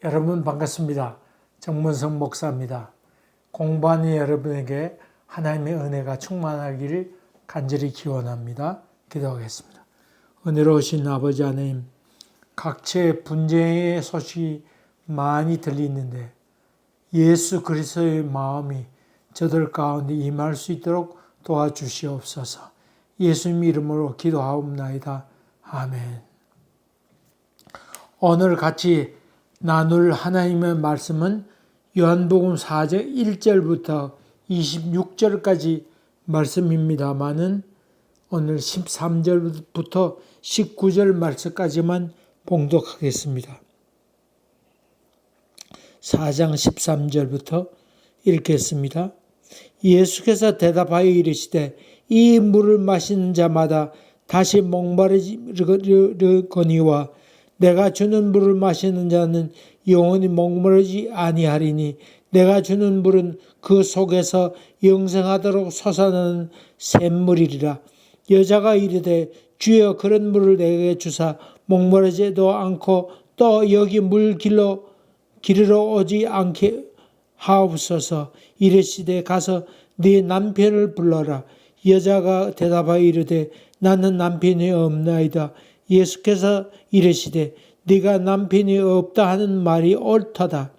여러분 반갑습니다. 정문성 목사입니다. 공부하는 여러분에게 하나님의 은혜가 충만하기를 간절히 기원합니다. 기도하겠습니다. 은혜로우신 아버지 하나님, 각처의 분쟁의 소식이 많이 들리는데 예수 그리스도의 마음이 저들 가운데 임할 수 있도록 도와주시옵소서. 예수님 이름으로 기도하옵나이다. 아멘. 오늘 같이 나눌 하나님의 말씀은 요한복음 4장 1절부터 26절까지 말씀입니다마는 오늘 13절부터 19절 말씀까지만 봉독하겠습니다. 4장 13절부터 읽겠습니다. 예수께서 대답하여 이르시되 이 물을 마시는 자마다 다시 목마르거니와 내가 주는 물을 마시는 자는 영원히 목마르지 아니하리니 내가 주는 물은 그 속에서 영생하도록 솟아나는 샘물이리라. 여자가 이르되 주여 그런 물을 내게 주사 목마르지도 않고 또 여기 물 기르러 오지 않게 하옵소서. 이르시되 가서 네 남편을 불러라. 여자가 대답하여 이르되 나는 남편이 없나이다. 예수께서 이르시되 네가 남편이 없다 하는 말이 옳도다.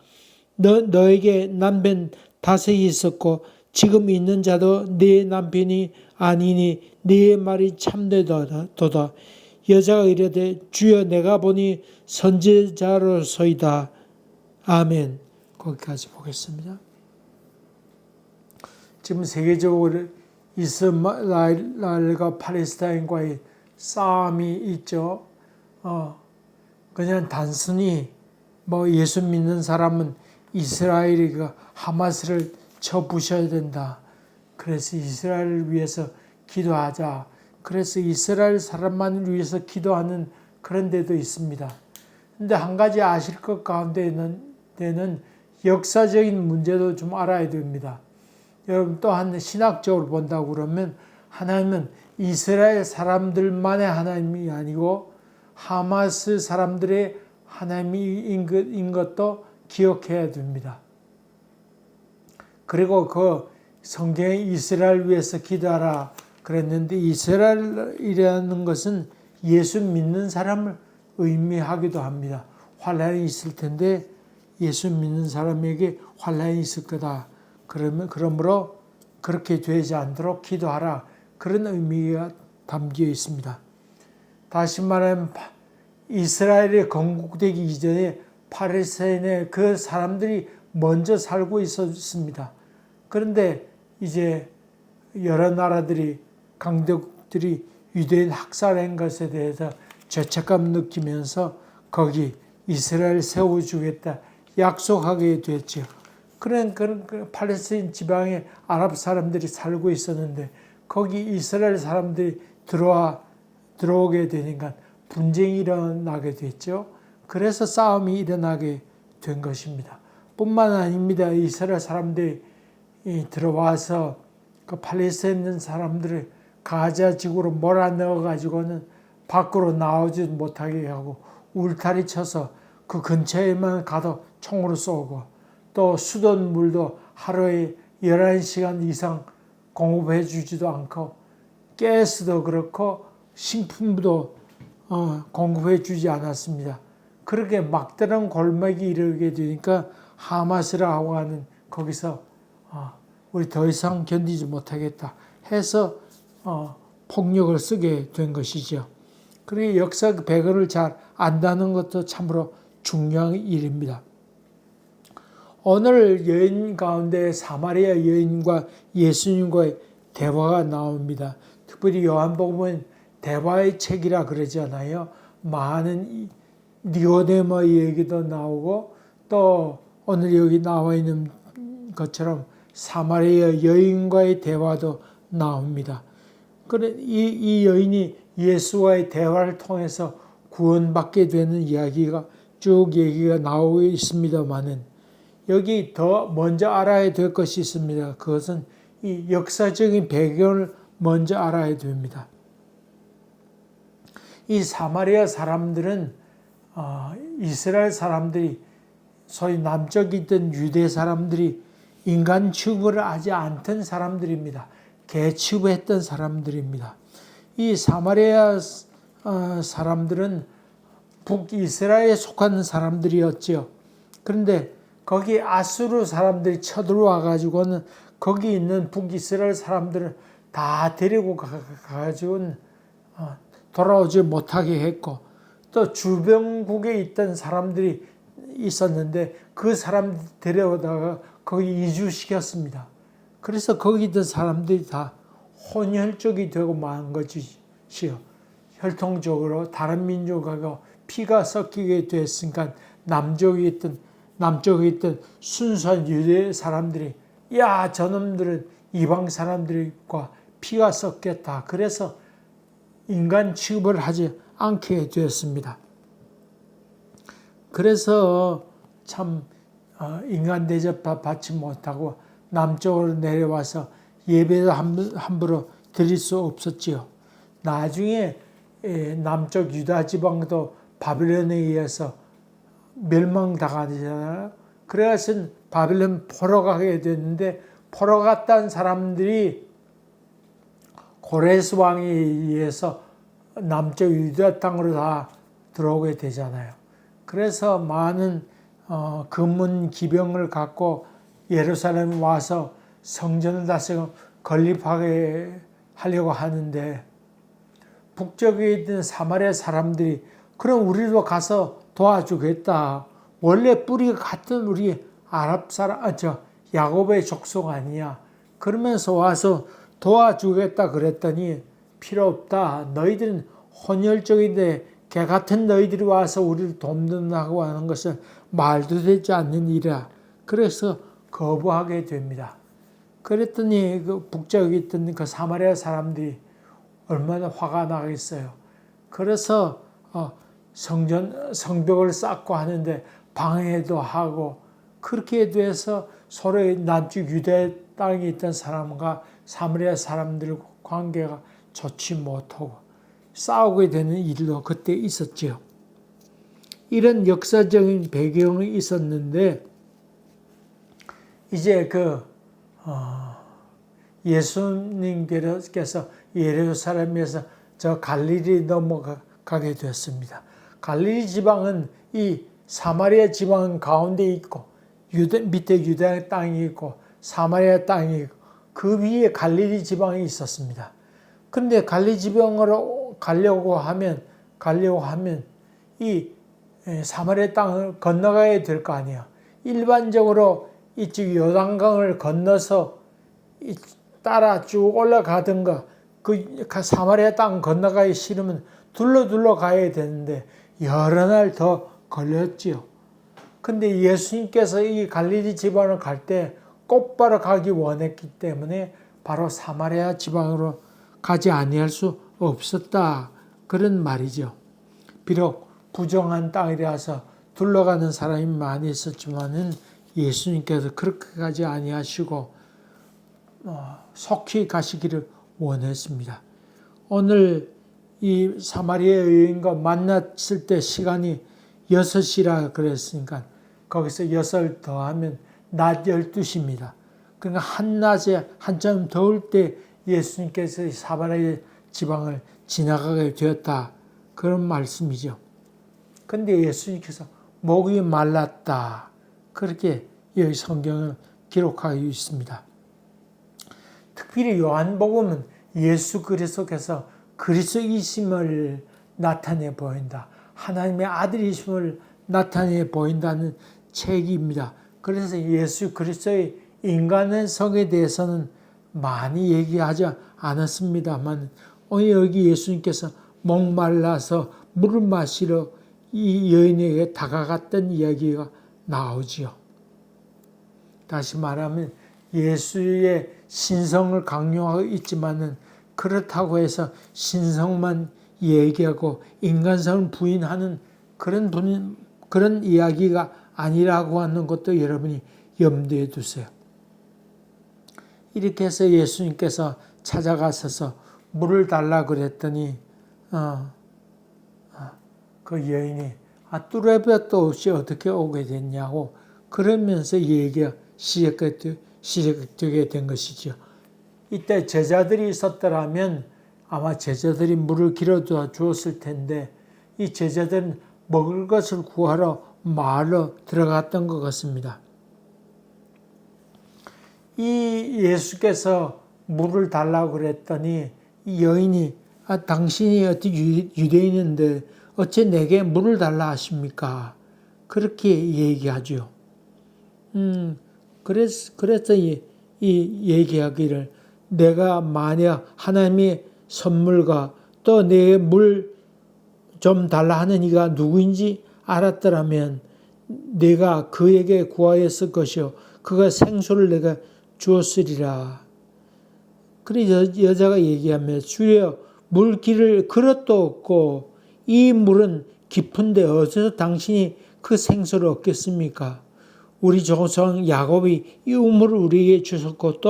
너에게 남편 다섯이 있었고 지금 있는 자도 네 남편이 아니니 네 말이 참되도다. 여자가 이르되 주여 내가 보니 선지자로소이다. 아멘. 거기까지 보겠습니다. 지금 세계적으로 이스라엘과 팔레스타인과의 싸움이 있죠. 그냥 단순히 예수 믿는 사람은 이스라엘이 하마스를 쳐부셔야 된다. 그래서 이스라엘을 위해서 기도하자. 그래서 이스라엘 사람만을 위해서 기도하는 그런 데도 있습니다. 근데 한 가지 아실 것 가운데는 역사적인 문제도 좀 알아야 됩니다. 여러분 또한 신학적으로 본다고 그러면 하나님은 이스라엘 사람들만의 하나님이 아니고 하마스 사람들의 하나님인 것도 기억해야 됩니다. 그리고 그 성경에 이스라엘 위해서 기도하라 그랬는데 이스라엘이라는 것은 예수 믿는 사람을 의미하기도 합니다. 환란이 있을 텐데 예수 믿는 사람에게 환란이 있을 거다. 그러므로 그렇게 되지 않도록 기도하라. 그런 의미가 담겨 있습니다. 다시 말하면 이스라엘이 건국되기 이전에 팔레스타인에 그 사람들이 먼저 살고 있었습니다. 그런데 이제 여러 나라들이 강대국들이 유대인 학살한 것에 대해서 죄책감 느끼면서 거기 이스라엘 세워주겠다 약속하게 됐죠. 그런 팔레스타인 지방에 아랍 사람들이 살고 있었는데 거기 이스라엘 사람들이 들어오게 되니까 분쟁이 일어나게 됐죠. 그래서 싸움이 일어나게 된 것입니다. 뿐만 아닙니다. 이스라엘 사람들이 들어와서 그 팔레스타인 사람들을 가자 지구로 몰아넣어 가지고는 밖으로 나오지 못하게 하고 울타리 쳐서 그 근처에만 가도 총으로 쏘고 또 수돗 물도 하루에 11시간 이상 공급해 주지도 않고 가스도 그렇고 식품도 공급해 주지 않았습니다. 그렇게 막다른 골목이 이르게 되니까 하마스라고 하는 거기서 우리 더 이상 견디지 못하겠다 해서 폭력을 쓰게 된 것이죠. 그리고 역사 배경을 잘 안다는 것도 참으로 중요한 일입니다. 오늘 여인 가운데 사마리아 여인과 예수님과의 대화가 나옵니다. 특별히 요한복음은 대화의 책이라 그러잖아요. 많은 니고데모 얘기도 나오고 또 오늘 여기 나와 있는 것처럼 사마리아 여인과의 대화도 나옵니다. 그래 이 여인이 예수와의 대화를 통해서 구원받게 되는 이야기가 쭉 얘기가 나오고 있습니다만은 여기 더 먼저 알아야 될 것이 있습니다. 그것은 이 역사적인 배경을 먼저 알아야 됩니다. 이 사마리아 사람들은 이스라엘 사람들이 소위 남쪽에 있던 유대 사람들이 인간 취급을 하지 않던 사람들입니다. 개 취급했던 사람들입니다. 이 사마리아 사람들은 북이스라엘에 속하는 사람들이었지요. 그런데 거기 아수르 사람들이 쳐들어와 가지고는 거기 있는 북이스라엘 사람들을 다 데리고 가가지고는 돌아오지 못하게 했고, 또 주변국에 있던 사람들이 있었는데 그 사람 데려다가 거기 이주시켰습니다. 그래서 거기 있던 사람들이 다 혼혈족이 되고 만 것이요. 혈통적으로 다른 민족하고 피가 섞이게 됐으니까 남쪽에 있던 순수한 유대 사람들이 야, 저놈들은 이방 사람들과 피가 섞였다. 그래서 인간 취급을 하지 않게 되었습니다. 그래서 참 인간 대접 받지 못하고 남쪽으로 내려와서 예배도 함부로 드릴 수 없었지요. 나중에 남쪽 유다 지방도 바빌론에 의해서 멸망당하잖아요. 그래서 바빌론 포로 가게 됐는데, 포로 갔던 사람들이 고레스 왕에 의해서 남쪽 유다 땅으로 다 들어오게 되잖아요. 그래서 많은 금문 기병을 갖고 예루살렘에 와서 성전을 다시 건립하게 하려고 하는데, 북쪽에 있는 사마리아 사람들이 그럼 우리도 가서 도와주겠다. 원래 뿌리가 같은 우리 아랍 사람, 야곱의 족속 아니야. 그러면서 와서 도와주겠다 그랬더니 필요 없다. 너희들은 혼혈족인데 개 같은 너희들이 와서 우리를 돕는다고 하는 것은 말도 되지 않는 일이라. 그래서 거부하게 됩니다. 그랬더니 그 북쪽에 있던 그 사마리아 사람들이 얼마나 화가 나겠어요. 그래서 성벽을 쌓고 하는데 방해도 하고, 그렇게 돼서 서로의 남쪽 유대 땅에 있던 사람과 사마리아 사람들 관계가 좋지 못하고 싸우게 되는 일도 그때 있었지요. 이런 역사적인 배경이 있었는데, 이제 예수님께서 예루살렘에서 저 갈릴리 넘어가게 되었습니다. 갈릴리 지방은 이 사마리아 지방 가운데 있고, 밑에 유다 땅이 있고 사마리아 땅이 있고, 그 위에 갈릴리 지방이 있었습니다. 그런데 갈릴리 지방으로 가려고 하면 이 사마리아 땅을 건너가야 될 거 아니에요. 일반적으로 이쪽 요단강을 건너서 따라 쭉 올라가든가, 그 사마리아 땅 건너가기 싫으면 둘러 가야 되는데 여러 날 더 걸렸지요. 근데 예수님께서 이 갈릴리 지방을 갈 때 곧바로 가기 원했기 때문에 바로 사마리아 지방으로 가지 아니할 수 없었다. 그런 말이죠. 비록 부정한 땅이라서 둘러가는 사람이 많이 있었지만은 예수님께서 그렇게 가지 아니하시고 속히 가시기를 원했습니다. 오늘 이 사마리아 여인과 만났을 때 시간이 6시라 그랬으니까 거기서 6을 더하면 낮 12시입니다. 그러니까 한낮에 한참 더울 때 예수님께서 사마리아 지방을 지나가게 되었다. 그런 말씀이죠. 근데 예수님께서 목이 말랐다. 그렇게 여기 성경을 기록하고 있습니다. 특별히 요한복음은 예수 그리스도께서 그리스도이심을 나타내 보인다. 하나님의 아들이심을 나타내 보인다는 책입니다. 그래서 예수 그리스도의 인간의 성에 대해서는 많이 얘기하지 않았습니다만, 오늘 여기 예수님께서 목말라서 물을 마시러 이 여인에게 다가갔던 이야기가 나오지요. 다시 말하면 예수의 신성을 강요하고 있지만은 그렇다고 해서 신성만 얘기하고 인간성을 부인하는 그런 이야기가 아니라고 하는 것도 여러분이 염두에 두세요. 이렇게 해서 예수님께서 찾아가셔서 물을 달라 그랬더니 그 여인이 뚜레볕도 없이 어떻게 오게 됐냐고 그러면서 얘기가 시작되게 된 것이죠. 이때 제자들이 있었더라면 아마 제자들이 물을 길어다 주었을 텐데 이 제자들은 먹을 것을 구하러 마을로 들어갔던 것 같습니다. 이 예수께서 물을 달라고 그랬더니 이 여인이 당신이 어떻게 유대인인데 어째 내게 물을 달라 하십니까? 그렇게 얘기하죠. 그래서 이 얘기하기를 내가 만약 하나님의 선물과 또 내게 물 좀 달라 하는 이가 누구인지 알았더라면 내가 그에게 구하였을 것이요 그가 생수를 내가 주었으리라. 그래 여자가 얘기하며 주여 물기를 그릇도 없고 이 물은 깊은데 어디서 당신이 그 생수를 얻겠습니까? 우리 조상 야곱이 이 우물을 우리에게 주셨고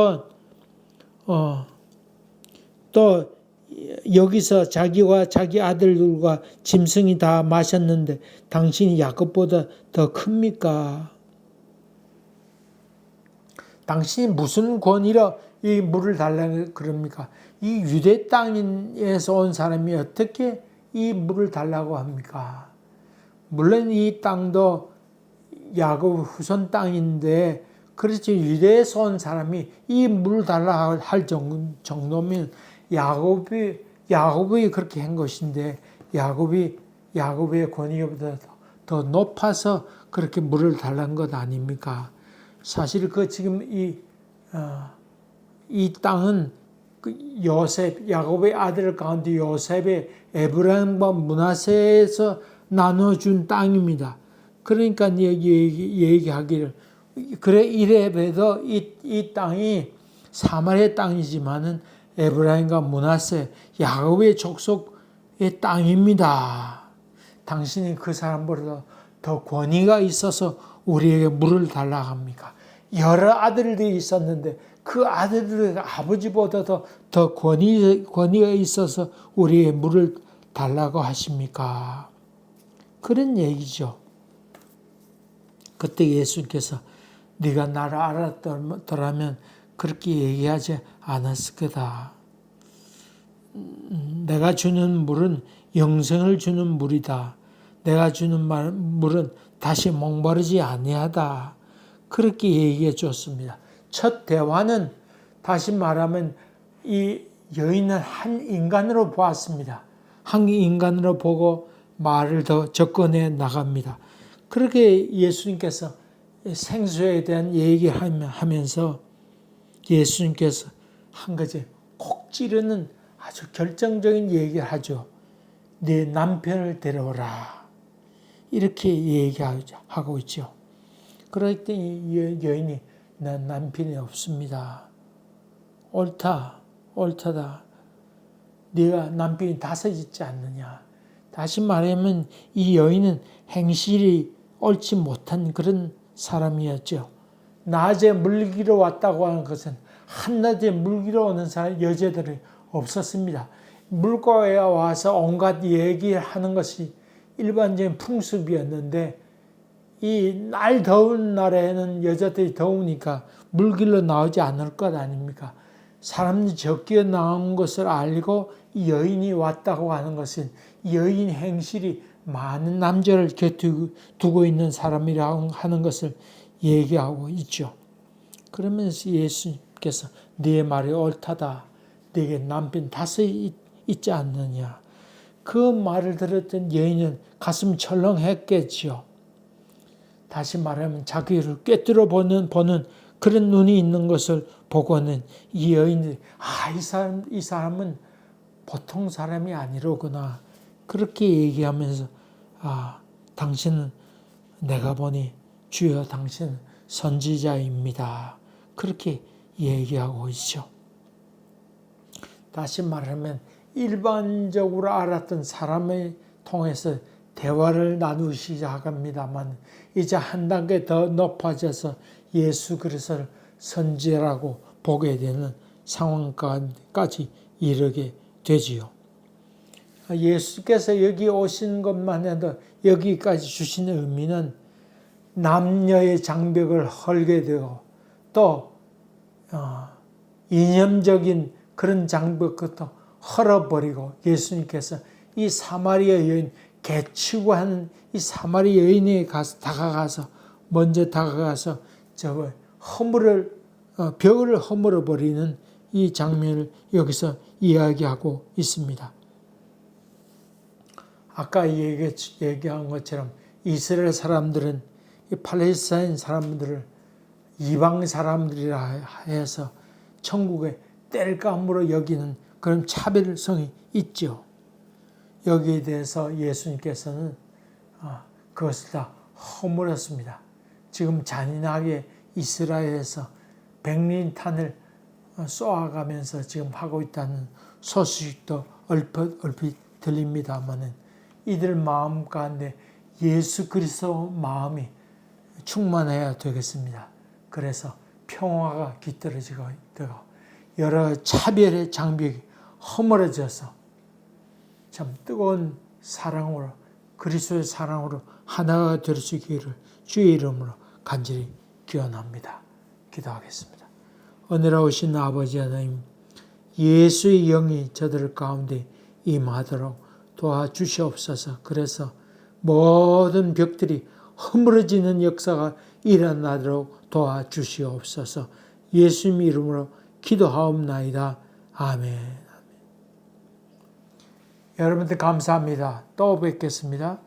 또 여기서 자기와 자기 아들들과 짐승이 다 마셨는데 당신이 야곱보다 더 큽니까? 당신이 무슨 권위로 이 물을 달라고 그럽니까? 이 유대 땅에서 온 사람이 어떻게 이 물을 달라고 합니까? 물론 이 땅도 야곱 후손 땅인데 그렇지 유대에서 온 사람이 이 물을 달라 할 정도면 야곱이 그렇게 한 것인데 야곱의 권위보다 더 높아서 그렇게 물을 달라는 것 아닙니까? 사실 지금 이 땅은 야곱의 아들 가운데 요셉의 에브라임과 므낫세에서 나눠준 땅입니다. 그러니까 얘기하기를 그래 이래 봬도 이 땅이 사마리아 땅이지만은 에브라임과 므낫세 야곱의 족속의 땅입니다. 당신이 그 사람보다 더 권위가 있어서 우리에게 물을 달라고 합니까? 여러 아들들이 있었는데 그 아들들의 아버지보다도 더 권위가 있어서 우리에게 물을 달라고 하십니까? 그런 얘기죠. 그때 예수께서 네가 나를 알았더라면 그렇게 얘기하지 않았을 거다. 내가 주는 물은 영생을 주는 물이다. 내가 주는 물은 다시 목마르지 아니하다. 그렇게 얘기해 줬습니다. 첫 대화는 다시 말하면 이 여인은 한 인간으로 보았습니다. 한 인간으로 보고 말을 더 접근해 나갑니다. 그렇게 예수님께서 생수에 대한 얘기하면서 예수님께서 한 가지 콕 찌르는 아주 결정적인 얘기를 하죠. 네 남편을 데려오라. 이렇게 얘기하고 있죠. 그럴 때 이 여인이 난 남편이 없습니다. 옳다다. 네가 남편이 5 있지 않느냐. 다시 말하면 이 여인은 행실이 옳지 못한 그런 사람이었죠. 낮에 물기로 왔다고 하는 것은 한낮에 물기로 오는 여자들이 없었습니다. 물가에 와서 온갖 얘기를 하는 것이 일반적인 풍습이었는데 이 날 더운 날에는 여자들이 더우니까 물길로 나오지 않을 것 아닙니까? 사람들이 적게 나온 것을 알고 이 여인이 왔다고 하는 것은 여인 행실이 많은 남자를 곁에 두고 있는 사람이라고 하는 것을 얘기하고 있죠. 그러면서 예수님께서 네 말이 옳다다. 네게 남편 5 있지 않느냐. 그 말을 들었던 여인은 가슴 철렁했겠지요. 다시 말하면 자기를 꿰뚫어 보는 그런 눈이 있는 것을 보고는 이 여인들이 이 사람은 보통 사람이 아니로구나. 그렇게 얘기하면서 당신은 내가 보니 주여 당신은 선지자입니다. 그렇게 얘기하고 있죠. 다시 말하면 일반적으로 알았던 사람을 통해서 대화를 나누기 시작합니다만 이제 한 단계 더 높아져서 예수 그리스도를 선지자라고 보게 되는 상황까지 이르게 되지요. 예수께서 여기 오신 것만 해도 여기까지 주시는 의미는 남녀의 장벽을 헐게 되고 또 이념적인 그런 장벽부터 헐어버리고 예수님께서 이 사마리아 여인 개치고하는 이 사마리아 여인에 먼저 다가가서 저 벽을 허물어 버리는 이 장면을 여기서 이야기하고 있습니다. 아까 얘기한 것처럼 이스라엘 사람들은 이 팔레스타인 사람들을 이방 사람들이라 해서 천국에 땔감으로 여기는 그런 차별성이 있죠. 여기에 대해서 예수님께서는 그것을 다 허물었습니다. 지금 잔인하게 이스라엘에서 백린탄을 쏘아가면서 지금 하고 있다는 소식도 얼핏 들립니다마는 이들 마음 가운데 예수 그리스도 마음이 충만해야 되겠습니다. 그래서 평화가 깃들어지고 되고 여러 차별의 장벽이 허물어져서 참 뜨거운 사랑으로 그리스도의 사랑으로 하나가 될 수 있기를 주의 이름으로 간절히 기원합니다. 기도하겠습니다. 은혜로우신 아버지 하나님, 예수의 영이 저들 가운데 임하도록 도와주시옵소서. 그래서 모든 벽들이 허물어지는 역사가 일어나도록 도와주시옵소서. 예수님 이름으로 기도하옵나이다. 아멘. 여러분들 감사합니다. 또 뵙겠습니다.